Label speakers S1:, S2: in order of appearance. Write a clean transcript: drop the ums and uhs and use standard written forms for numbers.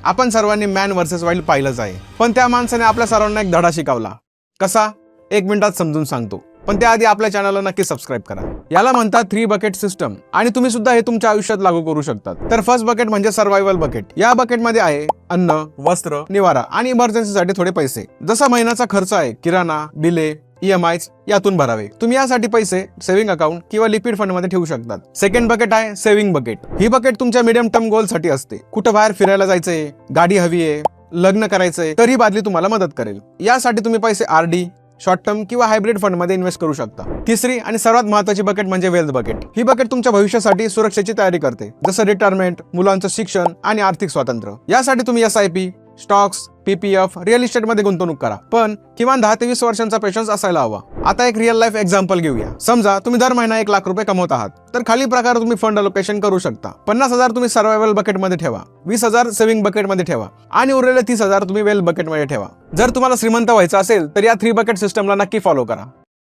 S1: आपण सर्वांनी man versus wild पाहिलंच आहे, पण त्या माणसाने आपल्या सर्वांना एक धडा शिकवला. कसा? 1 मिनिटात समजून सांगतो, पण त्याआधी आपल्या चॅनलला नक्की सबस्क्राईब करा. याला म्हणतात 3 बकेट सिस्टम आणि तुम्ही सुद्धा हे तुमच्या आयुष्यात लागू करू शकतात. तर फर्स्ट बकेट म्हणजे सर्व्हायव्हल बकेट. या बकेटमध्ये आहे अन्न, वस्त्र, निवारा आणि इमर्जन्सीसाठी थोडे पैसे. जसा महिन्याचा खर्च आहे, किराणा, बिले, EMI यातून भरावे. तुम्ही यासाठी पैसे सेव्हिंग अकाउंट किंवा लिक्विड फंड मध्ये ठेवू शकतात. सेकंड बकेट आहे सेव्हिंग बकेट. ही बकेट तुमच्या मीडियम टर्म गोल साठी असते. कुठं बाहेर फिरायला जायचंय, गाडी हवी आहे, लग्न करायचंय, तर ही बादली तुम्हाला मदत करेल. यासाठी तुम्ही पैसे RD, शॉर्ट टर्म किंवा हायब्रिड फंड मध्ये इन्व्हेस्ट करू शकता. तिसरी आणि सर्वात महत्त्वाची बकेट म्हणजे वेल्थ बकेट. ही बकेट तुमच्या भविष्यासाठी सुरक्षेची तयारी करते, जसं रिटायरमेंट, मुलांचं शिक्षण आणि आर्थिक स्वातंत्र्य. यासाठी तुम्ही SIP, stocks, PPF, real estate मध्ये गुंतवणूक करा, पण किमान 10 ते 20 वर्षांचा पेशन्स असायला हवा. आता एक रिअल लाईफ एक्झाम्पल घेऊया. समजा तुम्ही दर महिना 1 लाख रुपये कमवत आहात, तर खाली प्रकारे तुम्ही फंड अलोकेशन करू शकता. 50,000 तुम्ही सर्व्हायव्हल बकेट मध्ये ठेवा, 20,000 सेव्हिंग बकेट मध्ये ठेवा आणि उरलेले 30,000 तुम्ही वेल्थ बकेट मध्ये ठेवा. जर तुम्हाला श्रीमंत व्हायचं असेल तर या 3 बकेट सिस्टमला नक्की फॉलो करा.